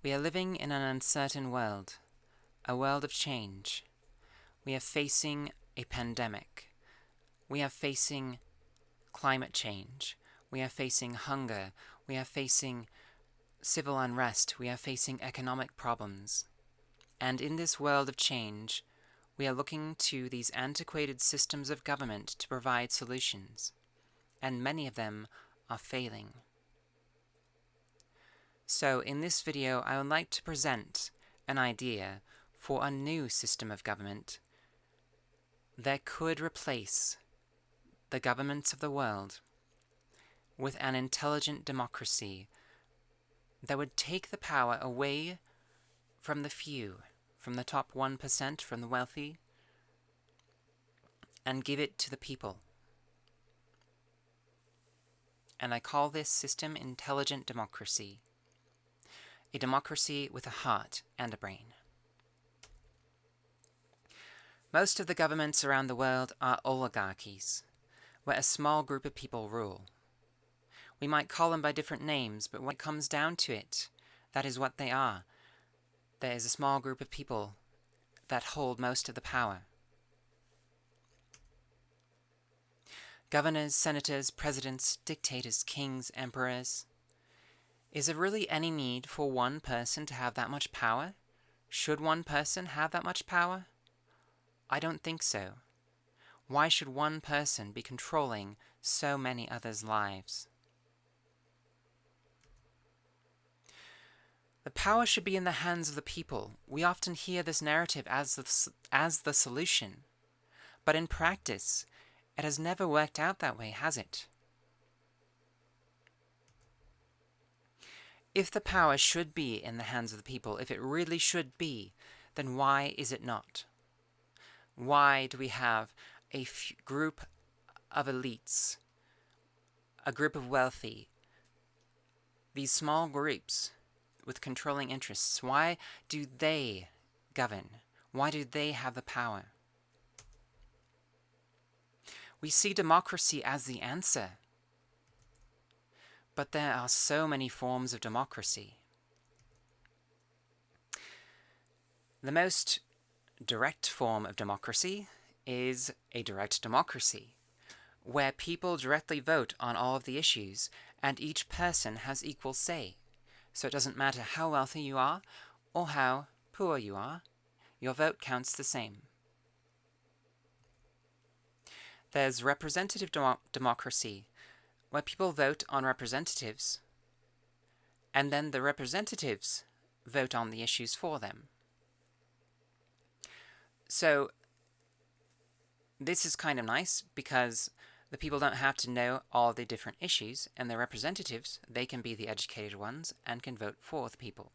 We are living in an uncertain world, a world of change. We are facing a pandemic. We are facing climate change. We are facing hunger. We are facing civil unrest. We are facing economic problems. And in this world of change, we are looking to these antiquated systems of government to provide solutions, and many of them are failing. So in this video, I would like to present an idea for a new system of government that could replace the governments of the world with an intelligent democracy that would take the power away from the few, from the top 1%, from the wealthy, and give it to the people. And I call this system intelligent democracy. A democracy with a heart and a brain. Most of the governments around the world are oligarchies, where a small group of people rule. We might call them by different names, but when it comes down to it, that is what they are. There is a small group of people that hold most of the power. Governors, senators, presidents, dictators, kings, emperors. Is there really any need for one person to have that much power? Should one person have that much power? I don't think so. Why should one person be controlling so many others' lives? The power should be in the hands of the people. We often hear this narrative as the solution. But in practice, it has never worked out that way, has it? If the power should be in the hands of the people, if it really should be, then why is it not? Why do we have a group of elites, a group of wealthy, these small groups with controlling interests? Why do they govern? Why do they have the power? We see democracy as the answer. But there are so many forms of democracy. The most direct form of democracy is a direct democracy, where people directly vote on all of the issues, and each person has equal say. So it doesn't matter how wealthy you are or how poor you are, your vote counts the same. There's representative democracy, where people vote on representatives, and then the representatives vote on the issues for them. So this is kind of nice because the people don't have to know all the different issues, and the representatives, they can be the educated ones and can vote for the people.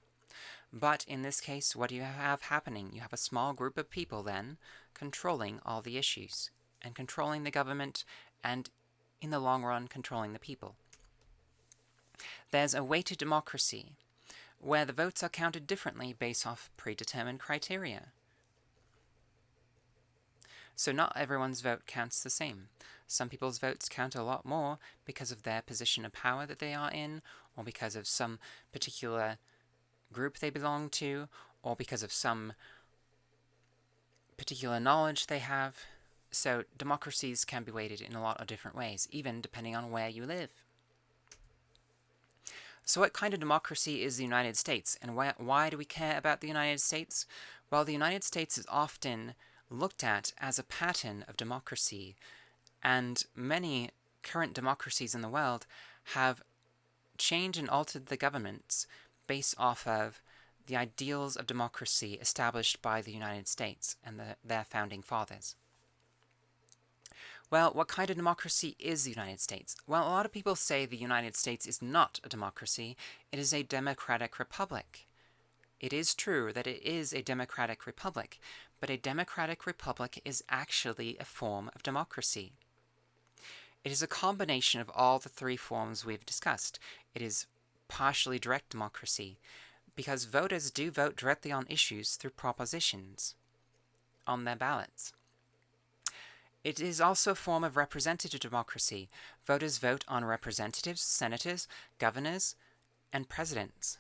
But in this case, what do you have happening? You have a small group of people then controlling all the issues and controlling the government and in the long run, controlling the people. There's a weighted democracy, where the votes are counted differently based off predetermined criteria. So not everyone's vote counts the same. Some people's votes count a lot more because of their position of power that they are in, or because of some particular group they belong to, or because of some particular knowledge they have. So democracies can be weighted in a lot of different ways, even depending on where you live. So what kind of democracy is the United States, and why do we care about the United States? Well, the United States is often looked at as a pattern of democracy, and many current democracies in the world have changed and altered the governments based off of the ideals of democracy established by the United States and their founding fathers. Well, what kind of democracy is the United States? Well, a lot of people say the United States is not a democracy, it is a democratic republic. It is true that it is a democratic republic, but a democratic republic is actually a form of democracy. It is a combination of all the three forms we've discussed. It is partially direct democracy, because voters do vote directly on issues through propositions on their ballots. It is also a form of representative democracy. Voters vote on representatives, senators, governors, and presidents.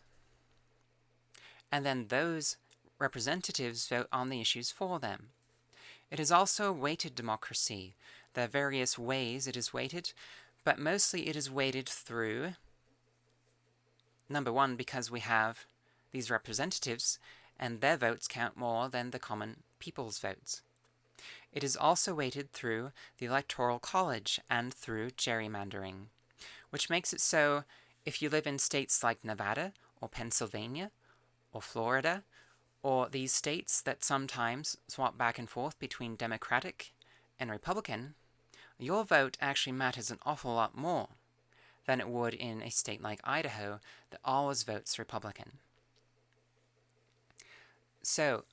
and then those representatives vote on the issues for them. It is also a weighted democracy. There are various ways it is weighted, but mostly it is weighted through, number one, because we have these representatives, and their votes count more than the common people's votes. It is also weighted through the Electoral College and through gerrymandering, which makes it so if you live in states like Nevada or Pennsylvania or Florida, or these states that sometimes swap back and forth between Democratic and Republican, your vote actually matters an awful lot more than it would in a state like Idaho that always votes Republican. So,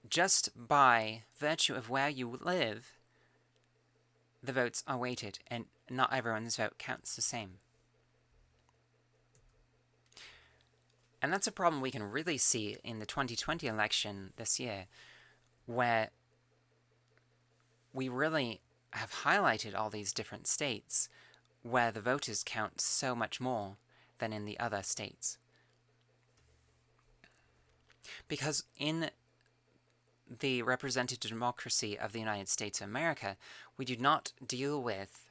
just by virtue of where you live, the votes are weighted, and not everyone's vote counts the same. And that's a problem we can really see in the 2020 election this year, where we really have highlighted all these different states where the voters count so much more than in the other states. Because in the representative democracy of the United States of America, they do not deal with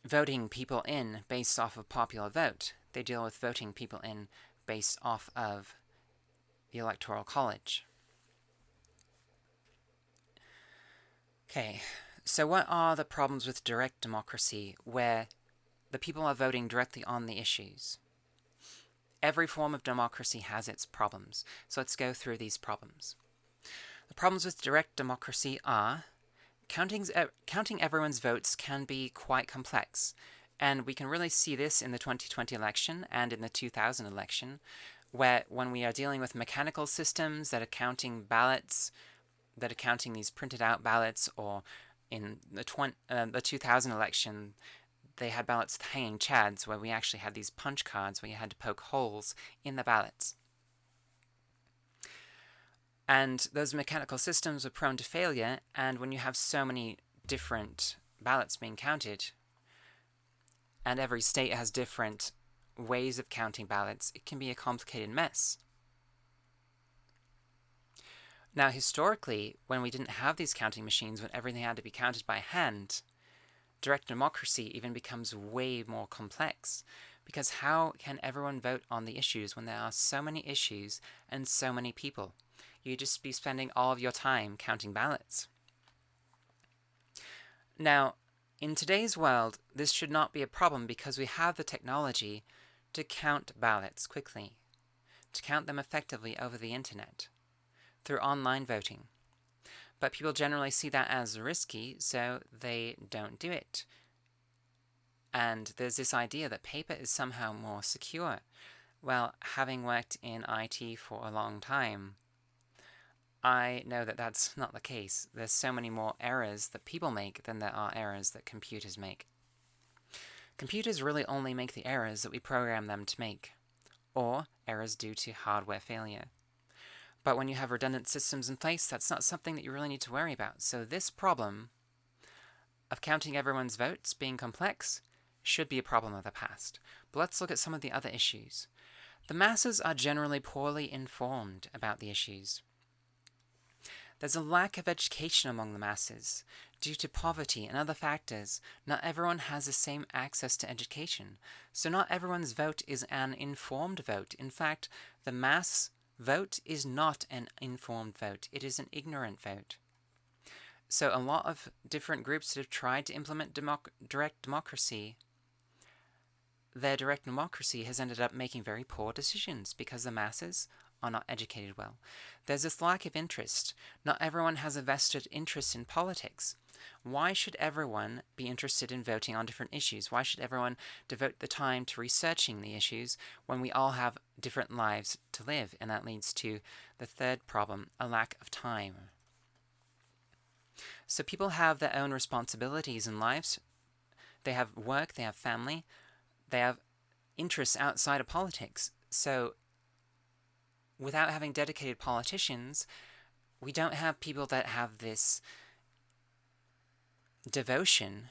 voting people in based off of popular vote. They deal with voting people in based off of the Electoral College. Okay, so what are the problems with direct democracy where the people are voting directly on the issues? Every form of democracy has its problems, so let's go through these problems. The problems with direct democracy are counting everyone's votes can be quite complex, and we can really see this in the 2020 election and in the 2000 election, where when we are dealing with mechanical systems that are counting ballots, that are counting these printed out ballots, or in the 2000 election, they had ballots with hanging chads, where we actually had these punch cards where you had to poke holes in the ballots. And those mechanical systems were prone to failure, and when you have so many different ballots being counted, and every state has different ways of counting ballots, it can be a complicated mess. Now, historically, when we didn't have these counting machines, when everything had to be counted by hand, direct democracy even becomes way more complex, because how can everyone vote on the issues when there are so many issues and so many people? You'd just be spending all of your time counting ballots. Now, in today's world, this should not be a problem because we have the technology to count ballots quickly, to count them effectively over the internet, through online voting. But people generally see that as risky, so they don't do it. And there's this idea that paper is somehow more secure. Well, having worked in IT for a long time, I know that that's not the case. There's so many more errors that people make than there are errors that computers make. Computers really only make the errors that we program them to make, or errors due to hardware failure. But when you have redundant systems in place, that's not something that you really need to worry about. So this problem of counting everyone's votes being complex should be a problem of the past. But let's look at some of the other issues. The masses are generally poorly informed about the issues. There's a lack of education among the masses. Due to poverty and other factors, not everyone has the same access to education. So not everyone's vote is an informed vote. In fact, the mass vote is not an informed vote. It is an ignorant vote. So a lot of different groups that have tried to implement direct democracy, their direct democracy has ended up making very poor decisions because the masses are not educated well. There's this lack of interest. Not everyone has a vested interest in politics. Why should everyone be interested in voting on different issues? Why should everyone devote the time to researching the issues when we all have different lives to live? And that leads to the third problem, a lack of time. So people have their own responsibilities in lives. They have work, they have family, they have interests outside of politics. So without having dedicated politicians, we don't have people that have this devotion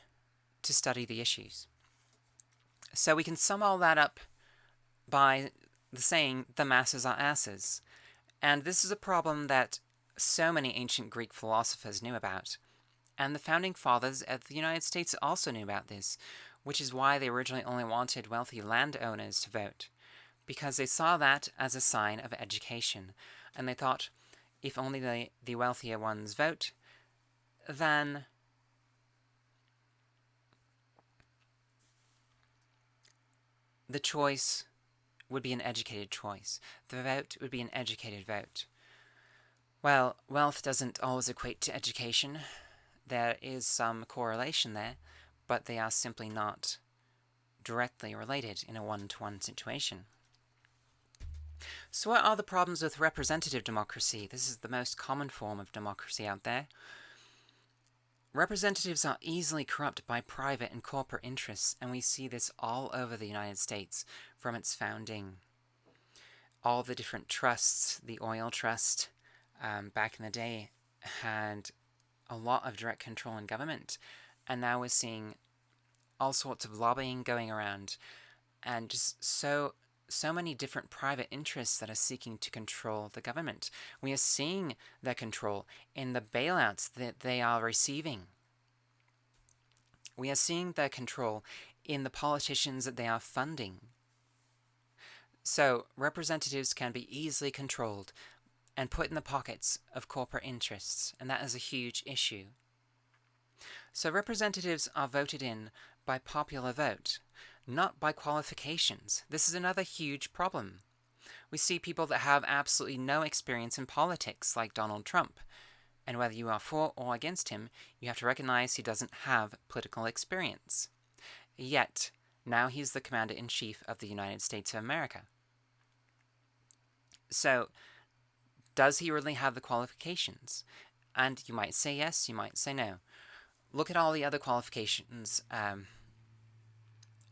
to study the issues. So we can sum all that up by the saying, the masses are asses. And this is a problem that so many ancient Greek philosophers knew about. And the founding fathers of the United States also knew about this, which is why they originally only wanted wealthy landowners to vote, because they saw that as a sign of education. And they thought, if only the wealthier ones vote, then the choice would be an educated choice. The vote would be an educated vote. Well, wealth doesn't always equate to education. There is some correlation there, but they are simply not directly related in a one-to-one situation. So what are the problems with representative democracy? This is the most common form of democracy out there. Representatives are easily corrupted by private and corporate interests, and we see this all over the United States from its founding. All the different trusts, the oil trust, back in the day, had a lot of direct control in government, and now we're seeing all sorts of lobbying going around, and just so many different private interests that are seeking to control the government. We are seeing their control in the bailouts that they are receiving. We are seeing their control in the politicians that they are funding. So, representatives can be easily controlled and put in the pockets of corporate interests, and that is a huge issue. So representatives are voted in by popular vote, not by qualifications. This is another huge problem. We see people that have absolutely no experience in politics, like Donald Trump, and whether you are for or against him, you have to recognize he doesn't have political experience. Yet, now he's the Commander-in-Chief of the United States of America. So, does he really have the qualifications? And you might say yes, you might say no. Look at all the other qualifications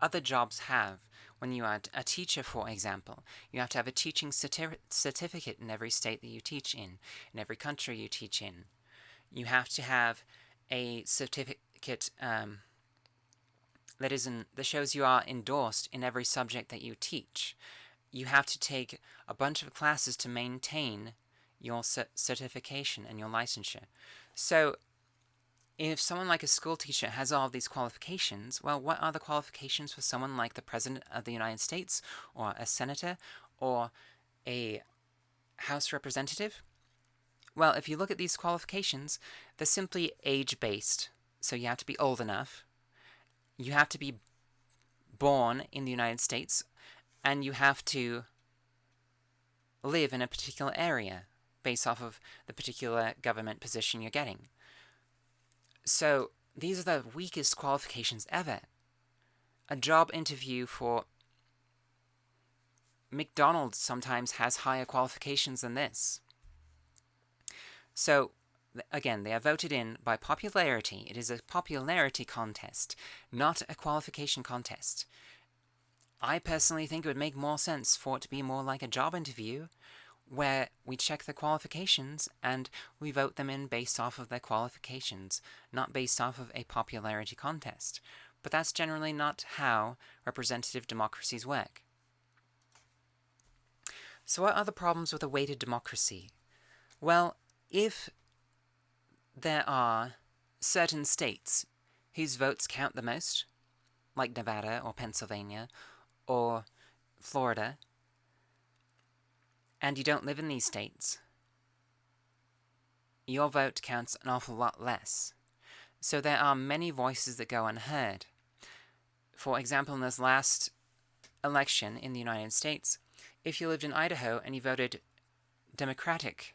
other jobs have. When you are a teacher, for example, you have to have a teaching certificate in every state that you teach in every country you teach in. You have to have a certificate that shows you are endorsed in every subject that you teach. You have to take a bunch of classes to maintain your certification and your licensure. So, if someone like a school teacher has all of these qualifications, well, what are the qualifications for someone like the President of the United States, or a senator, or a House representative? Well, if you look at these qualifications, they're simply age-based. So you have to be old enough, you have to be born in the United States, and you have to live in a particular area based off of the particular government position you're getting. So, these are the weakest qualifications ever. A job interview for McDonald's sometimes has higher qualifications than this. So, again, they are voted in by popularity. It is a popularity contest, not a qualification contest. I personally think it would make more sense for it to be more like a job interview, where we check the qualifications and we vote them in based off of their qualifications, not based off of a popularity contest. But that's generally not how representative democracies work. So what are the problems with a weighted democracy? Well, if there are certain states whose votes count the most, like Nevada or Pennsylvania or Florida, and you don't live in these states, your vote counts an awful lot less. So there are many voices that go unheard. For example, in this last election in the United States, if you lived in Idaho and you voted Democratic,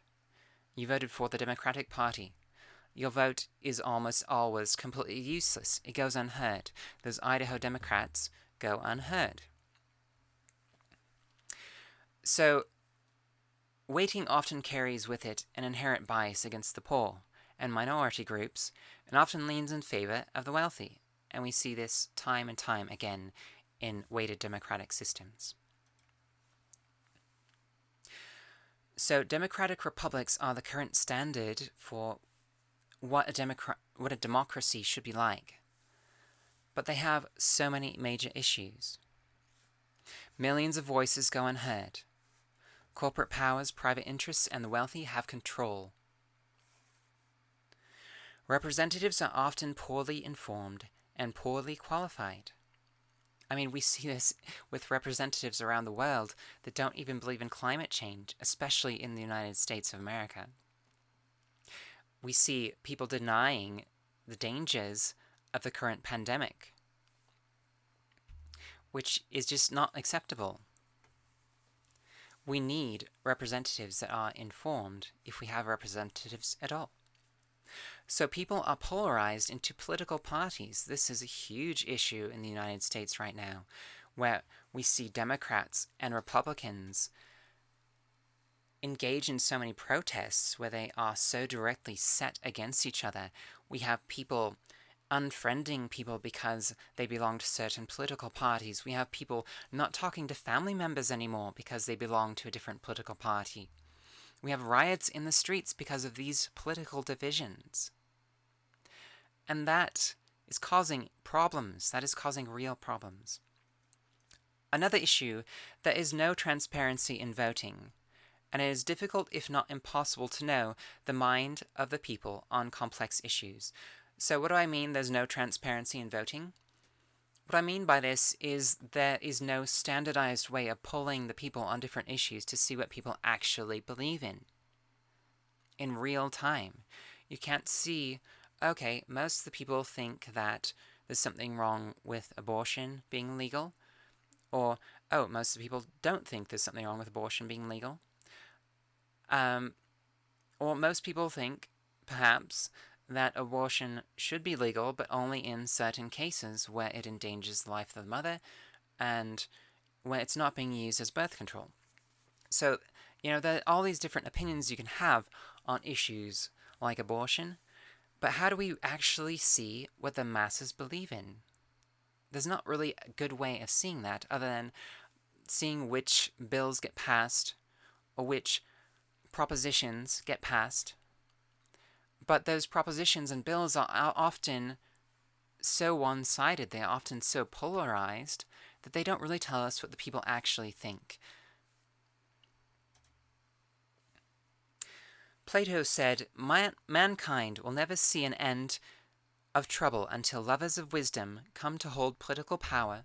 you voted for the Democratic Party, your vote is almost always completely useless. It goes unheard. Those Idaho Democrats go unheard. So, weighting often carries with it an inherent bias against the poor and minority groups, and often leans in favor of the wealthy, and we see this time and time again in weighted democratic systems. So democratic republics are the current standard for what a democracy should be like. but they have so many major issues. Millions of voices go unheard. Corporate powers, private interests, and the wealthy have control. Representatives are often poorly informed and poorly qualified. I mean, we see this with representatives around the world that don't even believe in climate change, especially in the United States of America. We see people denying the dangers of the current pandemic, which is just not acceptable. We need representatives that are informed if we have representatives at all. So people are polarized into political parties. This is a huge issue in the United States right now, where we see Democrats and Republicans engage in so many protests where they are so directly set against each other. We have people unfriending people because they belong to certain political parties. We have people not talking to family members anymore because they belong to a different political party. We have riots in the streets because of these political divisions. And that is causing problems. That is causing real problems. Another issue, there is no transparency in voting, and it is difficult, if not impossible, to know the mind of the people on complex issues. So what do I mean there's no transparency in voting? What I mean by this is there is no standardized way of polling the people on different issues to see what people actually believe in real time. You can't see, okay, most of the people think that there's something wrong with abortion being legal, or, oh, most of the people don't think there's something wrong with abortion being legal. Or most people think, perhaps, that abortion should be legal, but only in certain cases where it endangers the life of the mother and when it's not being used as birth control. So, there are all these different opinions you can have on issues like abortion, but how do we actually see what the masses believe in? There's not really a good way of seeing that other than seeing which bills get passed or which propositions get passed. But those propositions and bills are often so one-sided, they are often so polarized, that they don't really tell us what the people actually think. Plato said, mankind will never see an end of trouble until lovers of wisdom come to hold political power,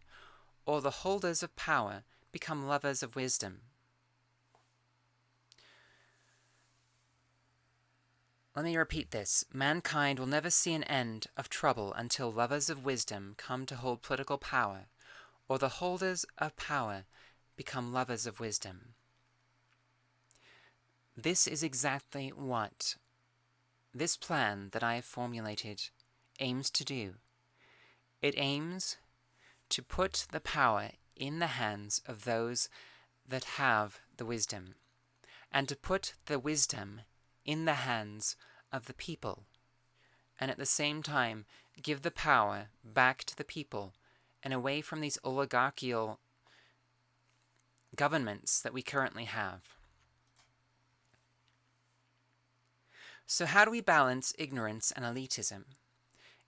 or the holders of power become lovers of wisdom. Let me repeat this. Mankind will never see an end of trouble until lovers of wisdom come to hold political power, or the holders of power become lovers of wisdom. This is exactly what this plan that I have formulated aims to do. It aims to put the power in the hands of those that have the wisdom, and to put the wisdom in the hands of the people, and at the same time give the power back to the people and away from these oligarchical governments that we currently have. So how do we balance ignorance and elitism?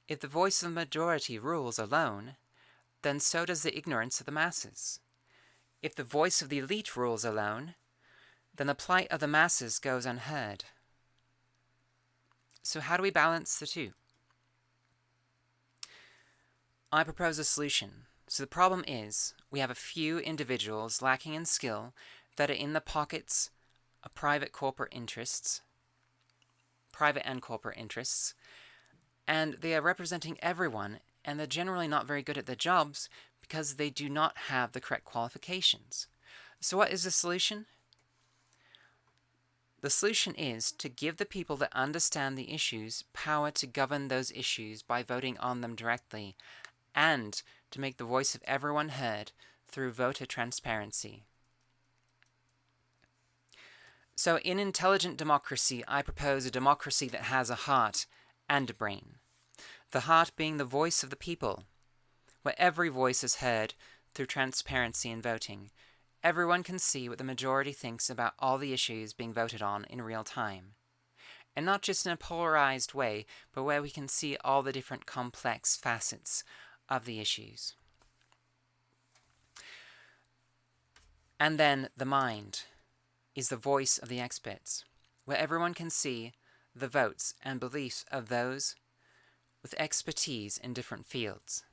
If the voice of the majority rules alone, then so does the ignorance of the masses. If the voice of the elite rules alone, then the plight of the masses goes unheard. So how do we balance the two? I propose a solution. So the problem is, we have a few individuals lacking in skill that are in the pockets of private and corporate interests, and they are representing everyone, and they're generally not very good at their jobs because they do not have the correct qualifications. So what is the solution? The solution is to give the people that understand the issues power to govern those issues by voting on them directly, and to make the voice of everyone heard through voter transparency. So in intelligent democracy, I propose a democracy that has a heart and a brain. The heart being the voice of the people, where every voice is heard through transparency in voting. Everyone can see what the majority thinks about all the issues being voted on in real time. And not just in a polarized way, but where we can see all the different complex facets of the issues. And then the mind is the voice of the experts, where everyone can see the votes and beliefs of those with expertise in different fields.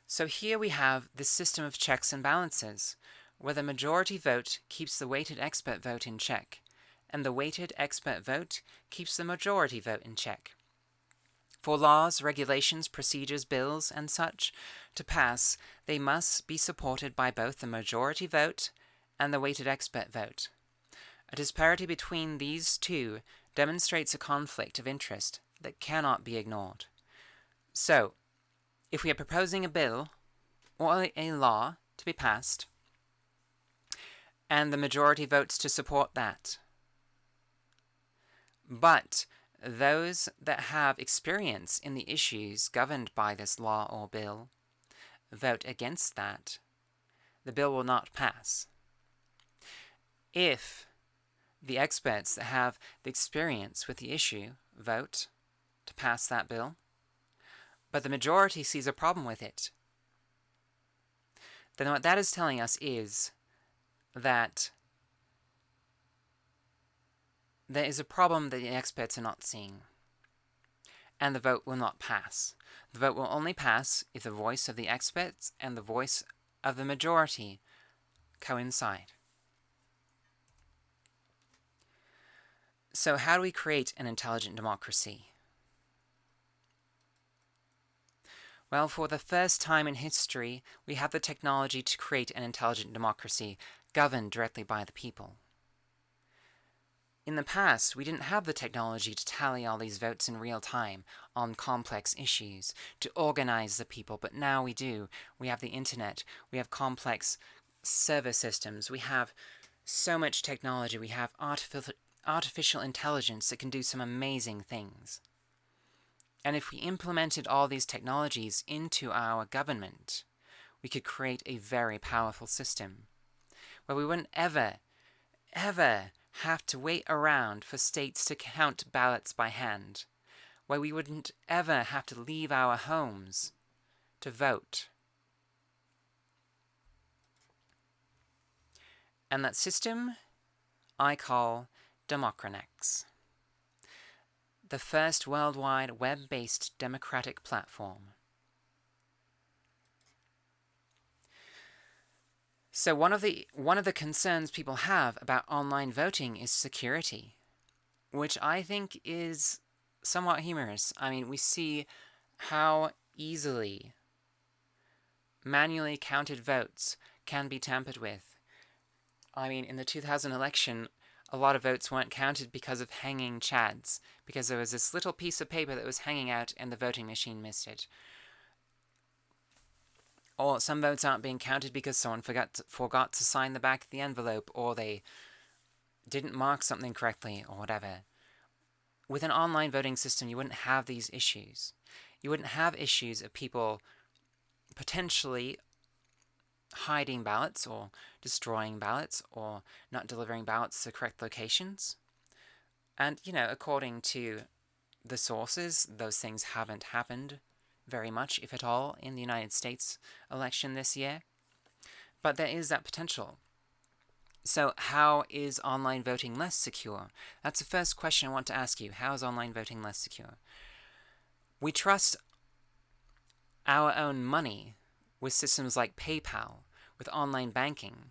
So here we have this system of checks and balances, where the majority vote keeps the weighted expert vote in check, and the weighted expert vote keeps the majority vote in check. For laws, regulations, procedures, bills, and such to pass, they must be supported by both the majority vote and the weighted expert vote. A disparity between these two demonstrates a conflict of interest that cannot be ignored. So, if we are proposing a bill or a law to be passed, and the majority votes to support that, but those that have experience in the issues governed by this law or bill vote against that, the bill will not pass. If the experts that have the experience with the issue vote to pass that bill, but the majority sees a problem with it, then what that is telling us is that there is a problem that the experts are not seeing, and the vote will not pass. The vote will only pass if the voice of the experts and the voice of the majority coincide. So how do we create an intelligent democracy? Well, for the first time in history, we have the technology to create an intelligent democracy governed directly by the people. In the past, we didn't have the technology to tally all these votes in real time on complex issues, to organize the people, but now we do. We have the internet, we have complex server systems, we have so much technology, we have artificial intelligence that can do some amazing things. And if we implemented all these technologies into our government, we could create a very powerful system where we wouldn't ever have to wait around for states to count ballots by hand, where we wouldn't ever have to leave our homes to vote. And that system I call Democranex, the first worldwide web-based democratic platform. So one of the concerns people have about online voting is security, which I think is somewhat humorous. I mean, we see how easily manually counted votes can be tampered with. I mean, in the 2000 election, a lot of votes weren't counted because of hanging chads, because there was this little piece of paper that was hanging out and the voting machine missed it. Or some votes aren't being counted because someone forgot to sign the back of the envelope, or they didn't mark something correctly, or whatever. With an online voting system, you wouldn't have these issues. You wouldn't have issues of people potentially hiding ballots, or destroying ballots, or not delivering ballots to correct locations. And, according to the sources, those things haven't happened very much, if at all, in the United States election this year. But there is that potential. So how is online voting less secure? That's the first question I want to ask you. How is online voting less secure? We trust our own money with systems like PayPal, with online banking.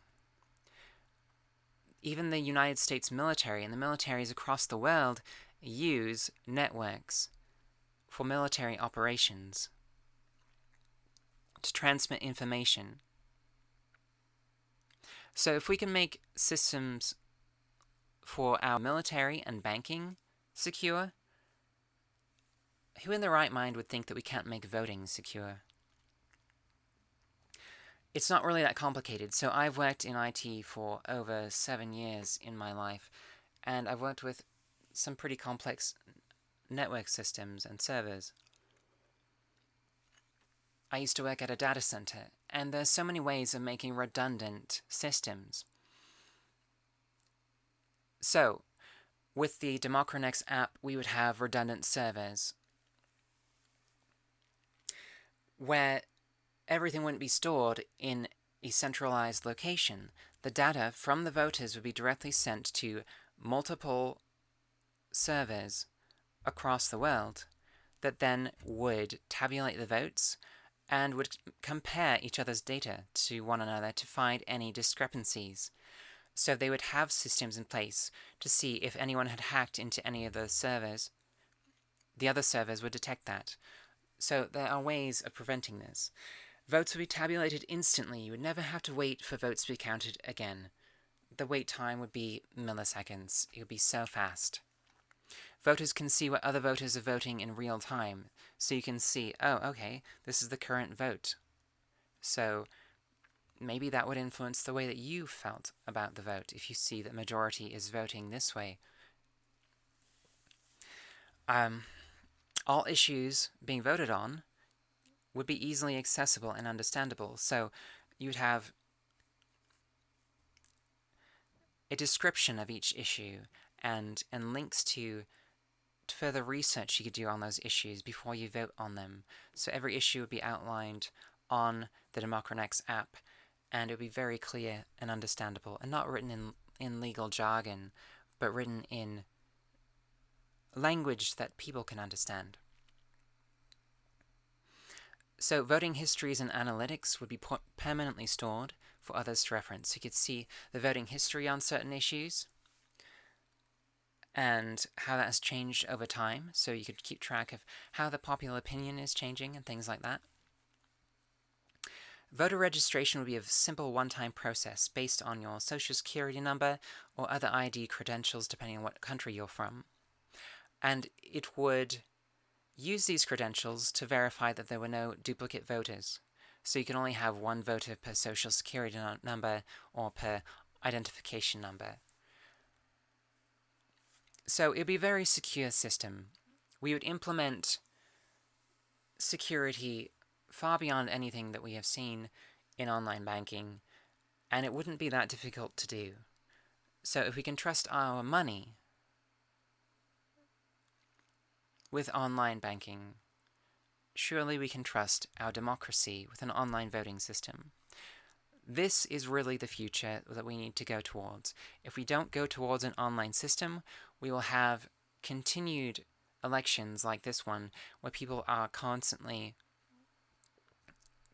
Even the United States military and the militaries across the world use networks for military operations to transmit information. So if we can make systems for our military and banking secure, who in their right mind would think that we can't make voting secure? It's not really that complicated. So I've worked in IT for over 7 years in my life, and I've worked with some pretty complex network systems and servers. I used to work at a data center, and there's so many ways of making redundant systems. So, with the Democranex app, we would have redundant servers. where everything wouldn't be stored in a centralized location. The data from the voters would be directly sent to multiple servers across the world that then would tabulate the votes and would compare each other's data to one another to find any discrepancies. So they would have systems in place to see if anyone had hacked into any of those servers. The other servers would detect that. So there are ways of preventing this. Votes would be tabulated instantly. You would never have to wait for votes to be counted again. The wait time would be milliseconds. It would be so fast. Voters can see what other voters are voting in real time. So you can see, oh, okay, this is the current vote. So maybe that would influence the way that you felt about the vote if you see that majority is voting this way. All issues being voted on would be easily accessible and understandable. So you'd have a description of each issue and links to further research you could do on those issues before you vote on them. So every issue would be outlined on the Democranex app, and it would be very clear and understandable, and not written in legal jargon, but written in language that people can understand. So voting histories and analytics would be permanently stored for others to reference. You could see the voting history on certain issues and how that has changed over time, so you could keep track of how the popular opinion is changing and things like that. Voter registration would be a simple one-time process based on your social security number or other ID credentials depending on what country you're from. And it would use these credentials to verify that there were no duplicate voters. So you can only have one voter per social security number or per identification number. So it would be a very secure system. We would implement security far beyond anything that we have seen in online banking, and it wouldn't be that difficult to do. So if we can trust our money with online banking, surely we can trust our democracy with an online voting system. This is really the future that we need to go towards. If we don't go towards an online system, we will have continued elections like this one, where people are constantly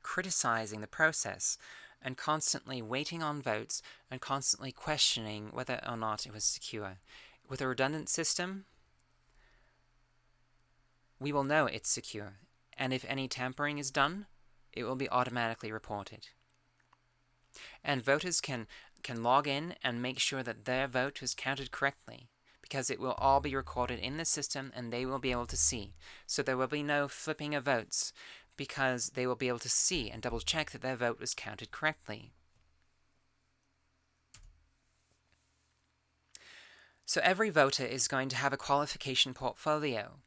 criticizing the process and constantly waiting on votes and constantly questioning whether or not it was secure. With a redundant system, we will know it's secure, and if any tampering is done, it will be automatically reported. And voters can log in and make sure that their vote was counted correctly, because it will all be recorded in the system and they will be able to see. So there will be no flipping of votes, because they will be able to see and double check that their vote was counted correctly. So every voter is going to have a qualification portfolio.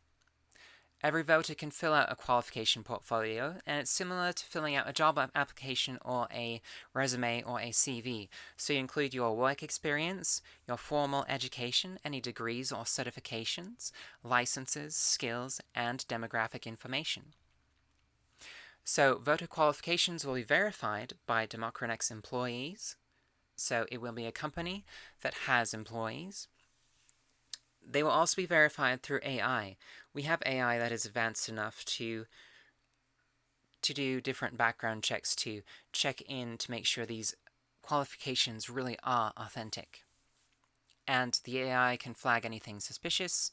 Every voter can fill out a qualification portfolio, and it's similar to filling out a job application or a resume or a CV. So you include your work experience, your formal education, any degrees or certifications, licenses, skills, and demographic information. So voter qualifications will be verified by Democranex employees. So it will be a company that has employees. They will also be verified through AI. We have AI that is advanced enough to do different background checks, to check in to make sure these qualifications really are authentic. And the AI can flag anything suspicious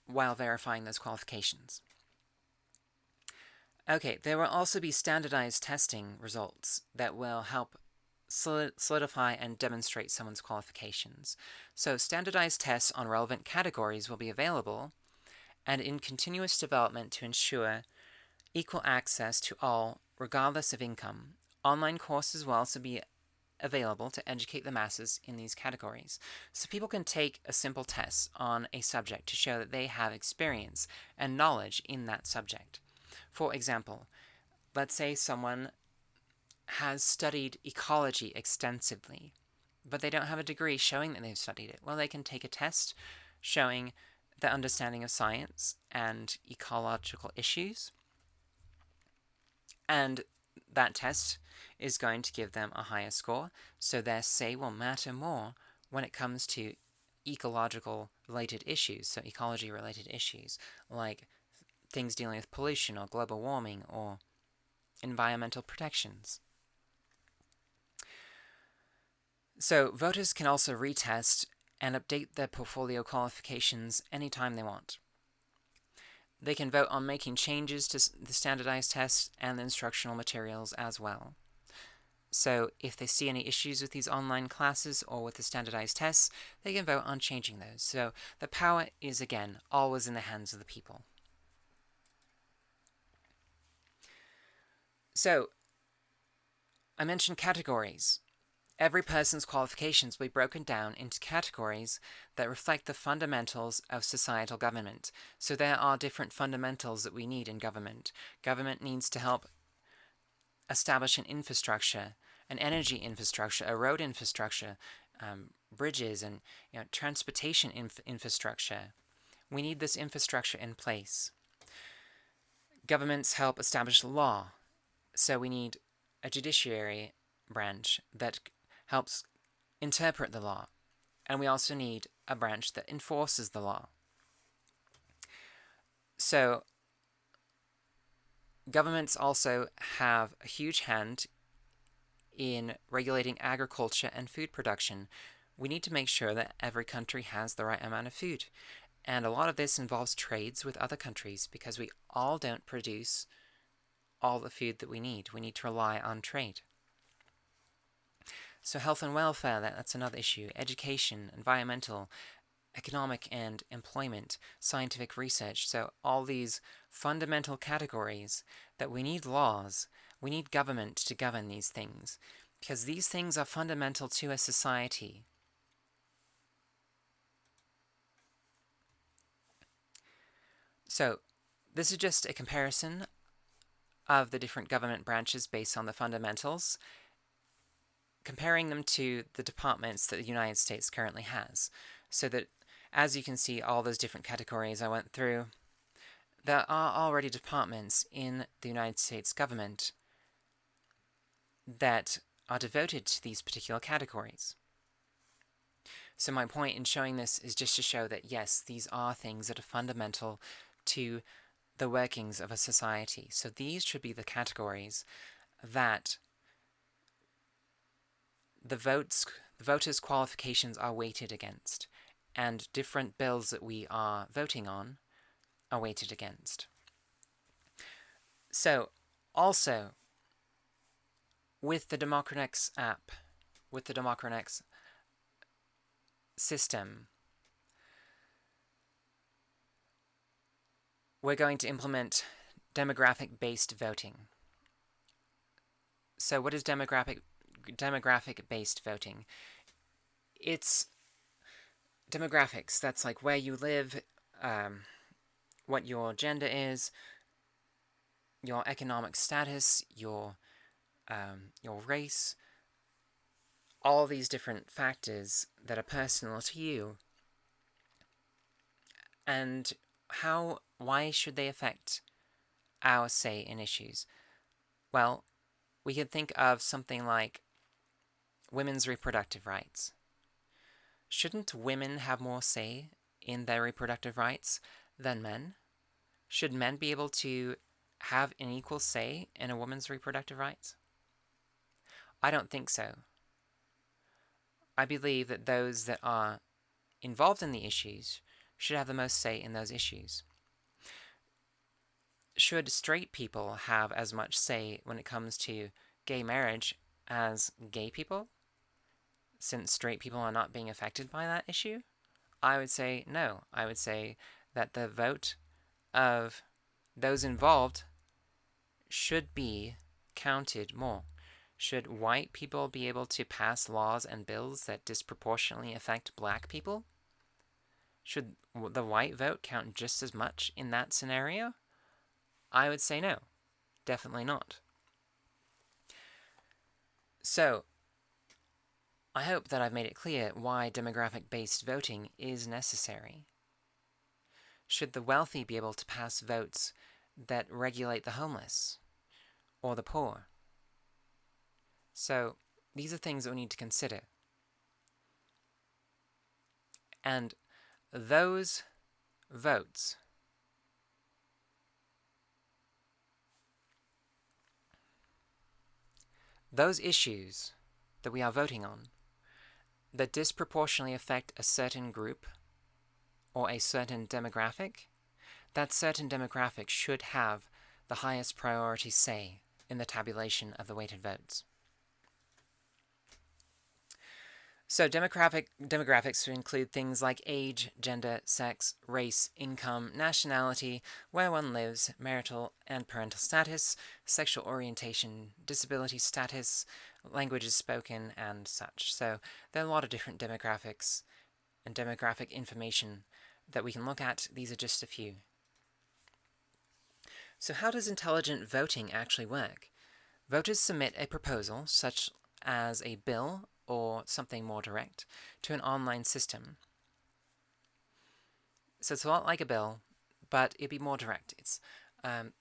while verifying those qualifications. Okay, there will also be standardized testing results that will help solidify and demonstrate someone's qualifications. So standardized tests on relevant categories will be available and in continuous development to ensure equal access to all, regardless of income. Online courses will also be available to educate the masses in these categories. So people can take a simple test on a subject to show that they have experience and knowledge in that subject. For example, let's say someone has studied ecology extensively, but they don't have a degree showing that they've studied it. Well, they can take a test showing their understanding of science and ecological issues. And that test is going to give them a higher score, so their say will matter more when it comes to ecological related issues, so ecology related issues, like things dealing with pollution or global warming or environmental protections. So voters can also retest and update their portfolio qualifications anytime they want. They can vote on making changes to the standardized tests and the instructional materials as well. So if they see any issues with these online classes or with the standardized tests, they can vote on changing those. So the power is, again, always in the hands of the people. So I mentioned categories. Every person's qualifications will be broken down into categories that reflect the fundamentals of societal government. So there are different fundamentals that we need in government. Government needs to help establish an infrastructure, an energy infrastructure, a road infrastructure, bridges, and transportation infrastructure. We need this infrastructure in place. Governments help establish law, so we need a judiciary branch that helps interpret the law, and we also need a branch that enforces the law. So governments also have a huge hand in regulating agriculture and food production. We need to make sure that every country has the right amount of food. And a lot of this involves trades with other countries because we all don't produce all the food that we need. We need to rely on trade. So health and welfare, that's another issue. Education, environmental, economic and employment, scientific research. So all these fundamental categories that we need laws, we need government to govern these things, because these things are fundamental to a society. So this is just a comparison of the different government branches based on the fundamentals, comparing them to the departments that the United States currently has. So that, as you can see, all those different categories I went through, there are already departments in the United States government that are devoted to these particular categories. So my point in showing this is just to show that, yes, these are things that are fundamental to the workings of a society. So these should be the categories that the voters' qualifications are weighted against, and different bills that we are voting on are weighted against. So, also, with the Democranex app, with the Democranex system, we're going to implement demographic-based voting. So what is demographic-based voting? It's demographics. That's like where you live, what your gender is, your economic status, your race, all these different factors that are personal to you. And why should they affect our say in issues? Well, we could think of something like women's reproductive rights. Shouldn't women have more say in their reproductive rights than men? Should men be able to have an equal say in a woman's reproductive rights? I don't think so. I believe that those that are involved in the issues should have the most say in those issues. Should straight people have as much say when it comes to gay marriage as gay people, since straight people are not being affected by that issue? I would say no. I would say that the vote of those involved should be counted more. Should white people be able to pass laws and bills that disproportionately affect black people? Should the white vote count just as much in that scenario? I would say no. Definitely not. So, I hope that I've made it clear why demographic-based voting is necessary. Should the wealthy be able to pass votes that regulate the homeless or the poor? So these are things that we need to consider. And those votes those issues that we are voting on that disproportionately affect a certain group or a certain demographic, that certain demographic should have the highest priority say in the tabulation of the weighted votes. So demographics include things like age, gender, sex, race, income, nationality, where one lives, marital and parental status, sexual orientation, disability status, languages spoken, and such. So there are a lot of different demographics and demographic information that we can look at. These are just a few. So how does intelligent voting actually work? Voters submit a proposal, such as a bill or something more direct, to an online system. So it's a lot like a bill, but it'd be more direct. The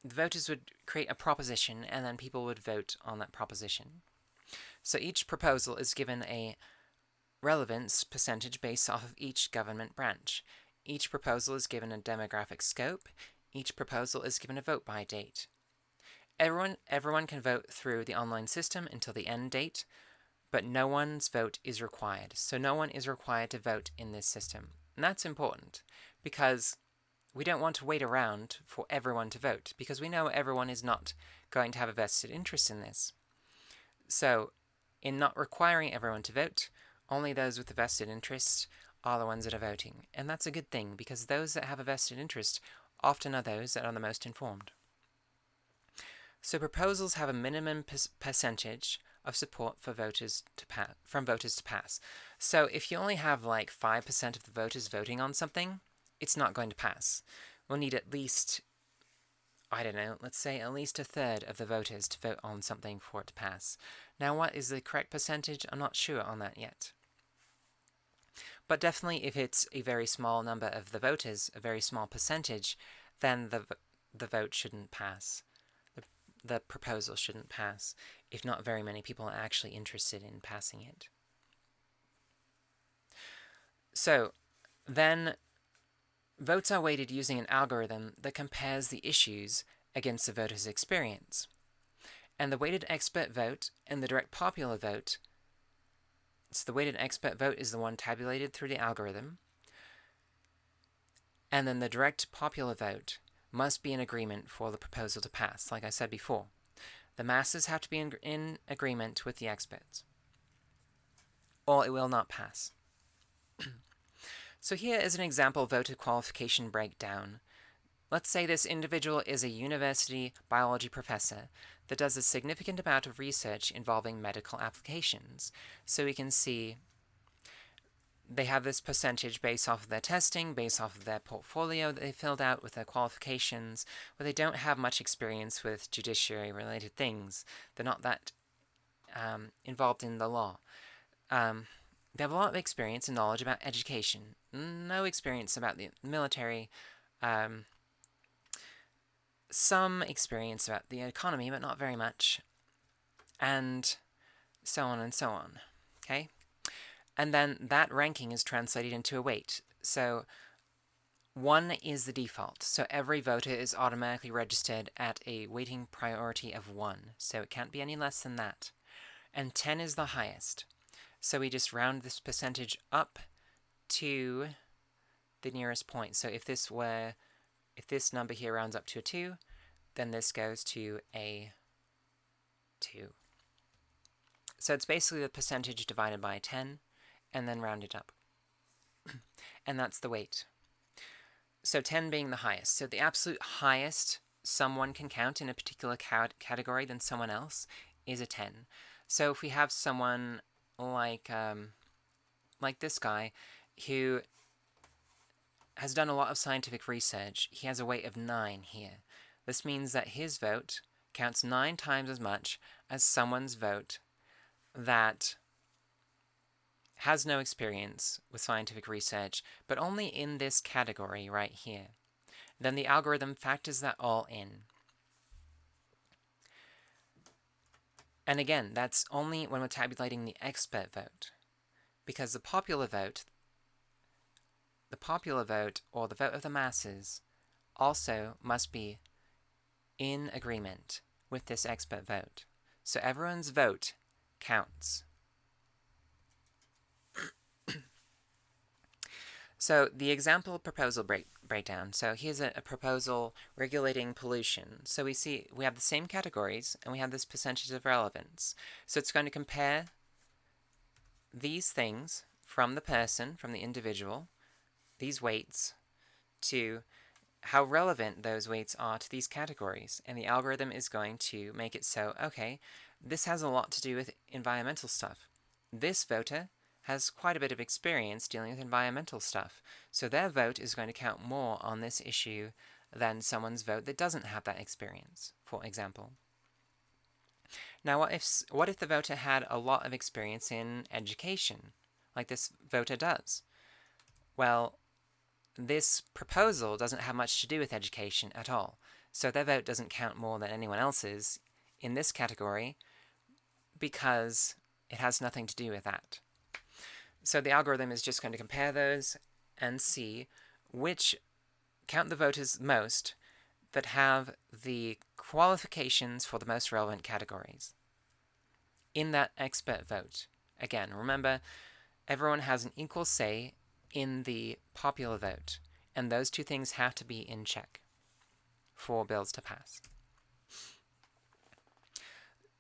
voters would create a proposition, and then people would vote on that proposition. So each proposal is given a relevance percentage based off of each government branch. Each proposal is given a demographic scope. Each proposal is given a vote-by date. Everyone can vote through the online system until the end date, but no one's vote is required. So no one is required to vote in this system. And that's important, because we don't want to wait around for everyone to vote, because we know everyone is not going to have a vested interest in this. So, in not requiring everyone to vote, only those with a vested interest are the ones that are voting. And that's a good thing, because those that have a vested interest often are those that are the most informed. So proposals have a minimum percentage of support for from voters to pass. So if you only have like 5% of the voters voting on something, it's not going to pass. We'll need at least, let's say at least a third of the voters to vote on something for it to pass. Now, what is the correct percentage? I'm not sure on that yet. But definitely if it's a very small number of the voters, a very small percentage, then the vote shouldn't pass. The proposal shouldn't pass if not very many people are actually interested in passing it. So then votes are weighted using an algorithm that compares the issues against the voter's experience. And the weighted expert vote and the direct popular vote, so the weighted expert vote is the one tabulated through the algorithm, and then the direct popular vote must be in agreement for the proposal to pass, like I said before. The masses have to be in agreement with the experts, or it will not pass. So here is an example voter qualification breakdown. Let's say this individual is a university biology professor that does a significant amount of research involving medical applications. So we can see they have this percentage based off of their testing, based off of their portfolio that they filled out with their qualifications, where they don't have much experience with judiciary-related things. They're not that involved in the law. They have a lot of experience and knowledge about education. No experience about the military. Some experience about the economy, but not very much. And so on and so on. Okay? And then that ranking is translated into a weight. So 1 is the default. So every voter is automatically registered at a weighting priority of 1. So it can't be any less than that. And 10 is the highest. So we just round this percentage up to the nearest point. So if this number here rounds up to a 2, then this goes to a 2. So it's basically the percentage divided by 10, and then rounded up. And that's the weight. So 10 being the highest. So the absolute highest someone can count in a particular category than someone else is a 10. So if we have someone like this guy who has done a lot of scientific research, he has a weight of 9 here. This means that his vote counts 9 times as much as someone's vote that has no experience with scientific research, but only in this category right here. Then the algorithm factors that all in. And again, that's only when we're tabulating the expert vote, because the popular vote, or the vote of the masses, also must be in agreement with this expert vote. So everyone's vote counts. So the example proposal breakdown. So here's a proposal regulating pollution. So we have the same categories, and we have this percentage of relevance. So it's going to compare these things from the person, from the individual, these weights, to how relevant those weights are to these categories. And the algorithm is going to make it so, okay, this has a lot to do with environmental stuff. This voter has quite a bit of experience dealing with environmental stuff, so their vote is going to count more on this issue than someone's vote that doesn't have that experience, for example. Now, what if the voter had a lot of experience in education, like this voter does? Well, this proposal doesn't have much to do with education at all, so their vote doesn't count more than anyone else's in this category because it has nothing to do with that. So the algorithm is just going to compare those and see which count the voters most that have the qualifications for the most relevant categories in that expert vote. Again, remember, everyone has an equal say in the popular vote, and those two things have to be in check for bills to pass.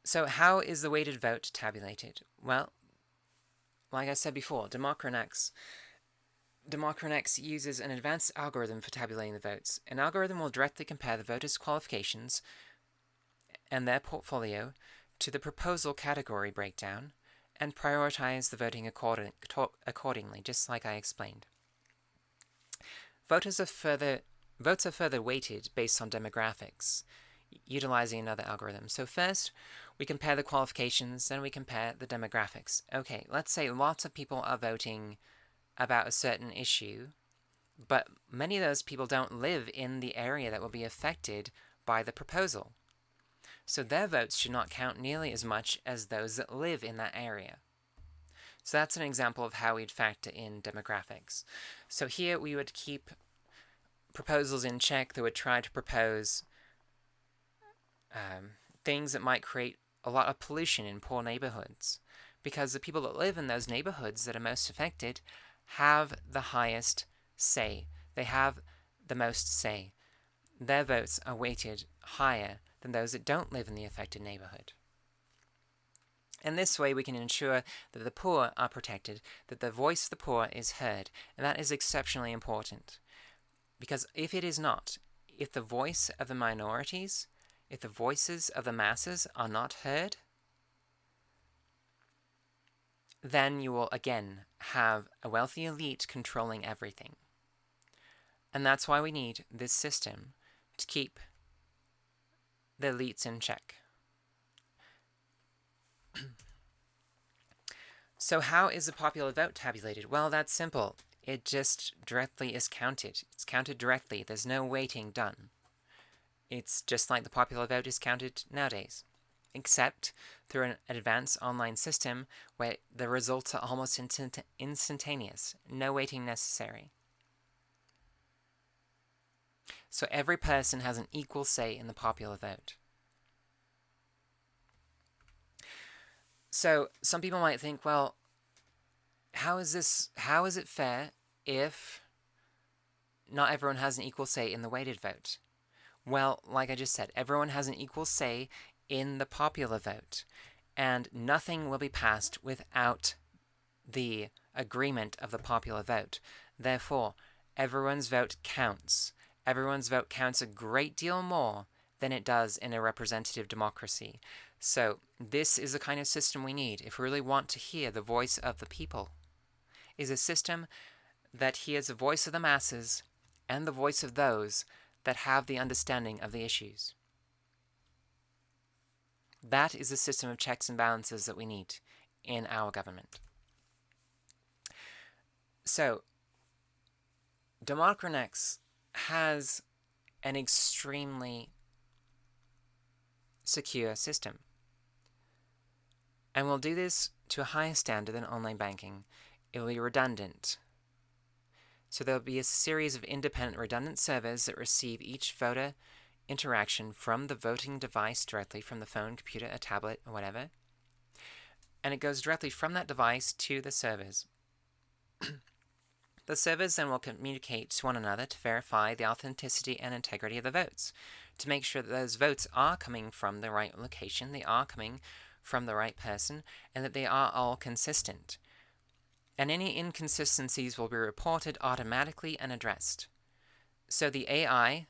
So how is the weighted vote tabulated? Well, like I said before, Democranex uses an advanced algorithm for tabulating the votes. An algorithm will directly compare the voters' qualifications and their portfolio to the proposal category breakdown and prioritize the voting accordingly, just like I explained. Votes are further weighted based on demographics, utilizing another algorithm. So first, we compare the qualifications, then we compare the demographics. Okay, let's say lots of people are voting about a certain issue, but many of those people don't live in the area that will be affected by the proposal. So their votes should not count nearly as much as those that live in that area. So that's an example of how we'd factor in demographics. So here we would keep proposals in check that would try to propose things that might create a lot of pollution in poor neighborhoods, because the people that live in those neighborhoods that are most affected have the highest say. They have the most say. Their votes are weighted higher than those that don't live in the affected neighborhood. And this way we can ensure that the poor are protected, that the voice of the poor is heard, and that is exceptionally important. Because if it is not, if the voice of the minorities, if the voices of the masses are not heard, then you will again have a wealthy elite controlling everything. And that's why we need this system to keep the elites in check. So how is the popular vote tabulated? Well, that's simple. It just directly is counted. It's counted directly. There's no weighting done. It's just like the popular vote is counted nowadays, except through an advanced online system where the results are almost instantaneous. No weighting necessary. So every person has an equal say in the popular vote. So some people might think, well, how is it fair if not everyone has an equal say in the weighted vote? Well, like I just said, everyone has an equal say in the popular vote, and nothing will be passed without the agreement of the popular vote. Therefore, everyone's vote counts. Everyone's vote counts a great deal more than it does in a representative democracy. So this is the kind of system we need if we really want to hear the voice of the people, is a system that hears the voice of the masses and the voice of those that have the understanding of the issues. That is the system of checks and balances that we need in our government. So, Democranex has an extremely secure system. And we'll do this to a higher standard than online banking. It will be redundant. So there'll be a series of independent redundant servers that receive each voter interaction from the voting device directly, from the phone, computer, a tablet, or whatever. And it goes directly from that device to the servers. The servers then will communicate to one another to verify the authenticity and integrity of the votes, to make sure that those votes are coming from the right location, they are coming from the right person, and that they are all consistent. And any inconsistencies will be reported automatically and addressed. So the AI,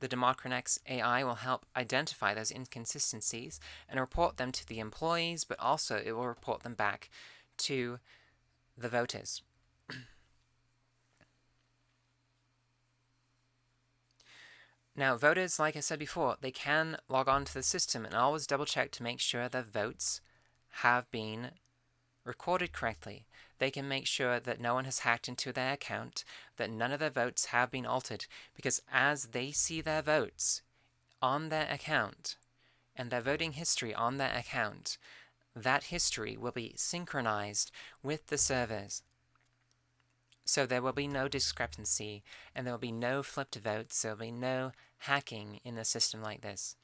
the Democranex AI, will help identify those inconsistencies and report them to the employees, but also it will report them back to the voters. Now, voters, like I said before, they can log on to the system and always double check to make sure their votes have been recorded correctly. They can make sure that no one has hacked into their account, that none of their votes have been altered, because as they see their votes on their account and their voting history on their account, that history will be synchronized with the servers. So there will be no discrepancy, and there will be no flipped votes, there will be no hacking in a system like this.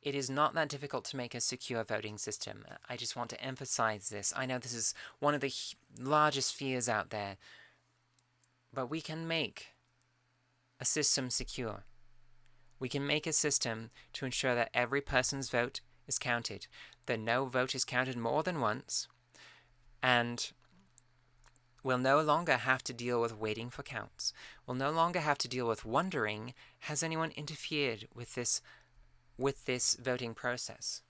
It is not that difficult to make a secure voting system. I just want to emphasize this. I know this is one of the largest fears out there, but we can make a system secure. We can make a system to ensure that every person's vote is counted, that no vote is counted more than once, and we'll no longer have to deal with waiting for counts. We'll no longer have to deal with wondering, has anyone interfered with this voting process?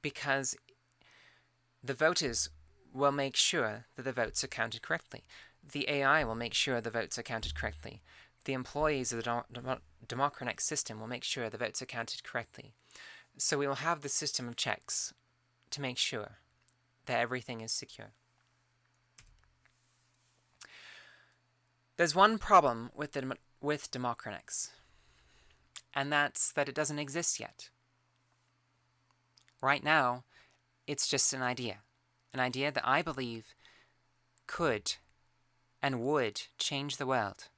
Because the voters will make sure that the votes are counted correctly. The AI will make sure the votes are counted correctly. The employees of the Democranex system will make sure the votes are counted correctly. So we will have the system of checks to make sure that everything is secure. There's one problem with Democranex, and that's that it doesn't exist yet. Right now, it's just an idea that I believe could and would change the world,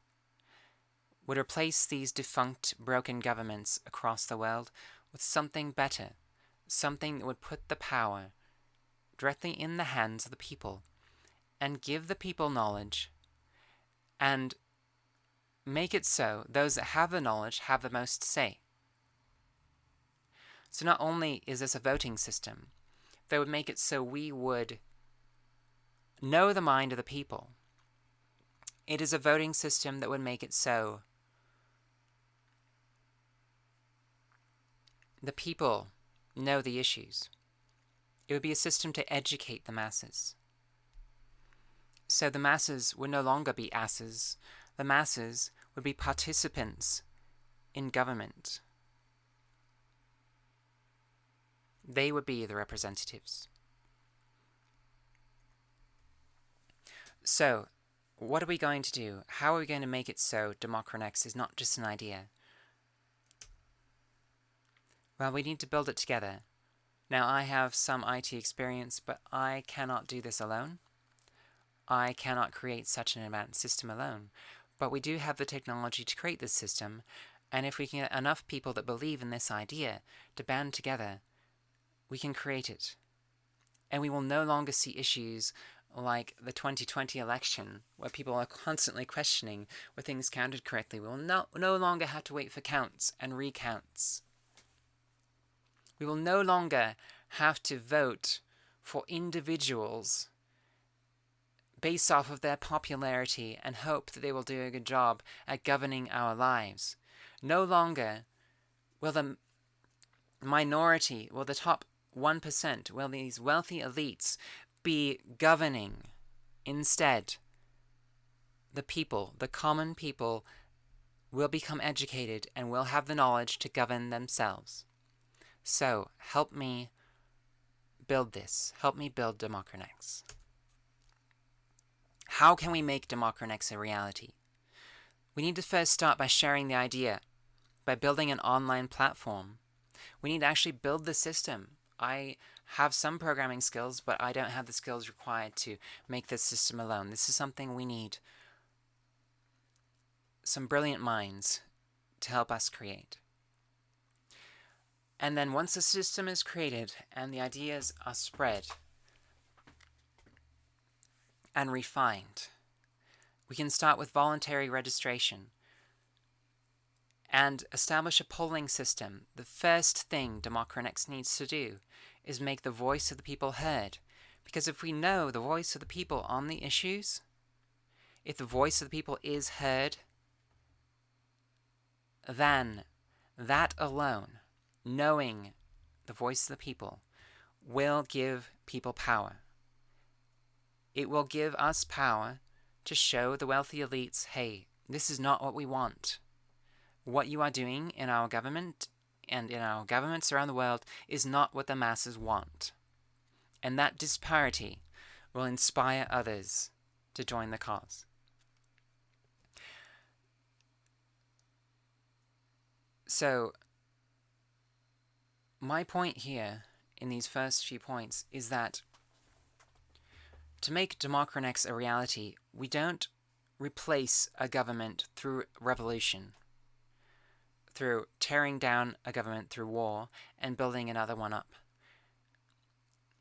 would replace these defunct, broken governments across the world with something better, something that would put the power directly in the hands of the people and give the people knowledge and make it so those that have the knowledge have the most say. So not only is this a voting system that would make it so we would know the mind of the people, it is a voting system that would make it so the people know the issues. It would be a system to educate the masses. So the masses would no longer be asses. The masses would be participants in government. They would be the representatives. So, what are we going to do? How are we going to make it so Democranex is not just an idea? Well, we need to build it together. Now, I have some IT experience, but I cannot do this alone. I cannot create such an advanced system alone. But we do have the technology to create this system, and if we can get enough people that believe in this idea to band together, we can create it. And we will no longer see issues like the 2020 election, where people are constantly questioning were things counted correctly. We will no longer have to wait for counts and recounts. We will no longer have to vote for individuals based off of their popularity and hope that they will do a good job at governing our lives. No longer will the minority, will the top 1%, will these wealthy elites be governing. Instead, the people, the common people, will become educated and will have the knowledge to govern themselves. So, help me build this. Help me build Democranex. How can we make Democranex a reality? We need to first start by sharing the idea, by building an online platform. We need to actually build the system. I have some programming skills, but I don't have the skills required to make this system alone. This is something we need some brilliant minds to help us create. And then once the system is created and the ideas are spread and refined, we can start with voluntary registration and establish a polling system. The first thing Democranex needs to do is make the voice of the people heard. Because if we know the voice of the people on the issues, if the voice of the people is heard, then that alone, knowing the voice of the people, will give people power. It will give us power to show the wealthy elites, hey, this is not what we want. What you are doing in our government and in our governments around the world is not what the masses want. And that disparity will inspire others to join the cause. So, my point here in these first few points is that to make Democranex a reality, we don't replace a government through revolution, through tearing down a government through war and building another one up.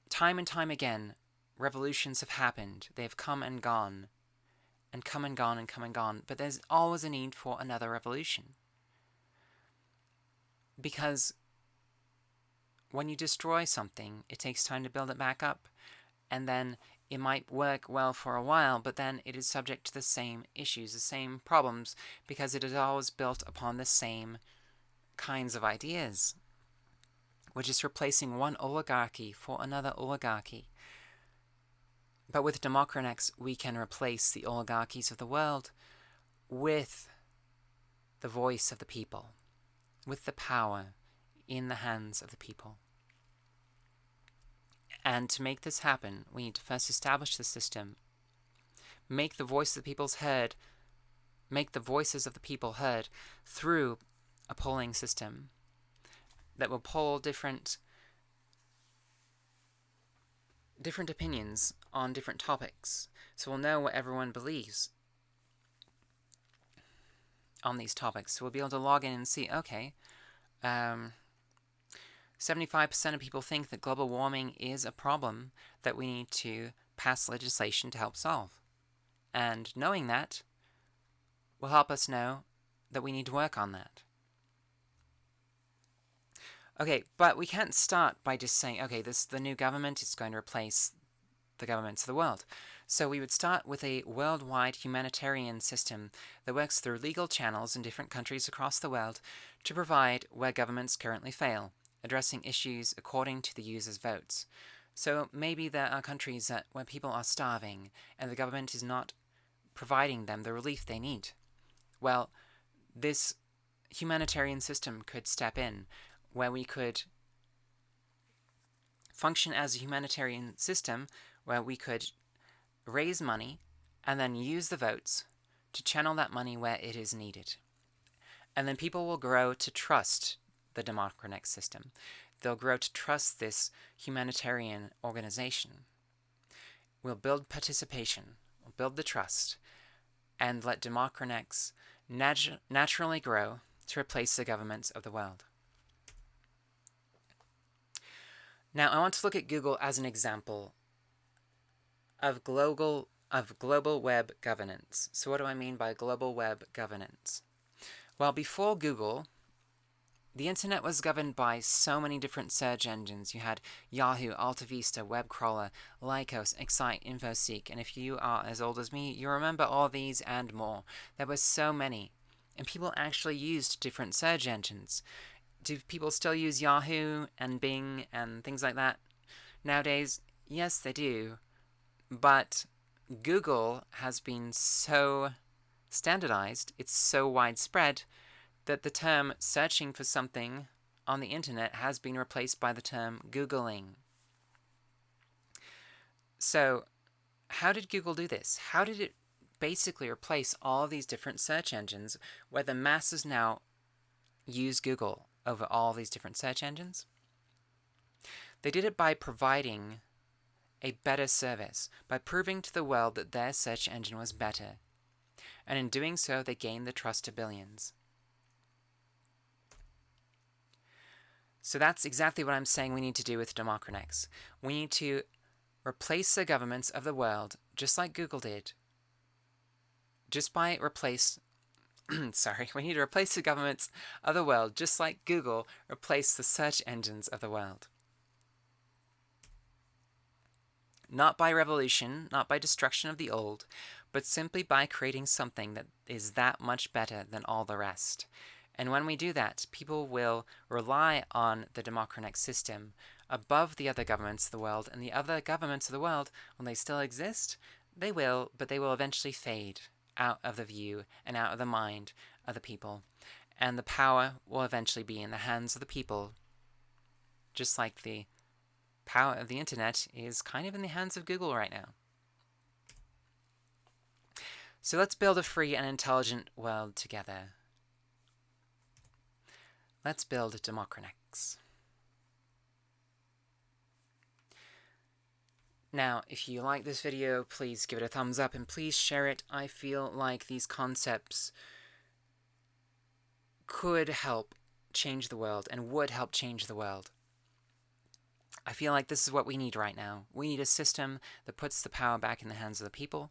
Time and time again, revolutions have happened. They've come and gone, and come and gone and come and gone, but there's always a need for another revolution. Because when you destroy something, it takes time to build it back up, and then it might work well for a while, but then it is subject to the same issues, the same problems, because it is always built upon the same kinds of ideas. We're just replacing one oligarchy for another oligarchy. But with Democranex, we can replace the oligarchies of the world with the voice of the people, with the power in the hands of the people. And to make this happen, we need to first establish the system, make the voice of the people's heard, make the voices of the people heard through a polling system that will poll different opinions on different topics, so we'll know what everyone believes on these topics. So we'll be able to log in and see, okay, 75% of people think that global warming is a problem that we need to pass legislation to help solve. And knowing that will help us know that we need to work on that. Okay, but we can't start by just saying, okay, the new government is going to replace the governments of the world. So we would start with a worldwide humanitarian system that works through legal channels in different countries across the world to provide where governments currently fail, addressing issues according to the users' votes. So maybe there are countries where people are starving and the government is not providing them the relief they need. Well, this humanitarian system could step in, where we could function as a humanitarian system where we could raise money and then use the votes to channel that money where it is needed. And then people will grow to trust the Democranex system. They'll grow to trust this humanitarian organization. We'll build participation, we'll build the trust, and let Democranex naturally grow to replace the governments of the world. Now, I want to look at Google as an example of global web governance. So what do I mean by global web governance? Well, before Google, the internet was governed by so many different search engines. You had Yahoo, AltaVista, WebCrawler, Lycos, Excite, InfoSeek, and if you are as old as me, you remember all these and more. There were so many, and people actually used different search engines. Do people still use Yahoo and Bing and things like that nowadays? Yes, they do. But Google has been so standardized, it's so widespread, that the term searching for something on the internet has been replaced by the term Googling. So, how did Google do this? How did it basically replace all of these different search engines where the masses now use Google over all these different search engines? They did it by providing a better service, by proving to the world that their search engine was better. And in doing so, they gained the trust of billions. So that's exactly what I'm saying we need to do with Democranex. We need to replace the governments of the world, just like Google did. We need to replace the governments of the world, just like Google replaced the search engines of the world. Not by revolution, not by destruction of the old, but simply by creating something that is that much better than all the rest. And when we do that, people will rely on the Democranex system above the other governments of the world, and the other governments of the world, when they still exist, they will eventually fade out of the view and out of the mind of the people. And the power will eventually be in the hands of the people, just like the power of the internet is kind of in the hands of Google right now. So let's build a free and intelligent world together. Let's build Democranex. Now, if you like this video, please give it a thumbs up and please share it. I feel like these concepts could help change the world and would help change the world. I feel like this is what we need right now. We need a system that puts the power back in the hands of the people.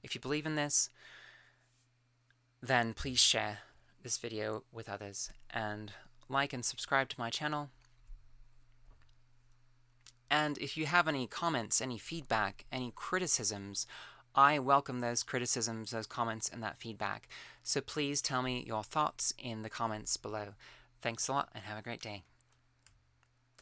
If you believe in this, then please share this video with others and like and subscribe to my channel. And if you have any comments, any feedback, any criticisms, I welcome those criticisms, those comments, and that feedback. So please tell me your thoughts in the comments below. Thanks a lot and have a great day.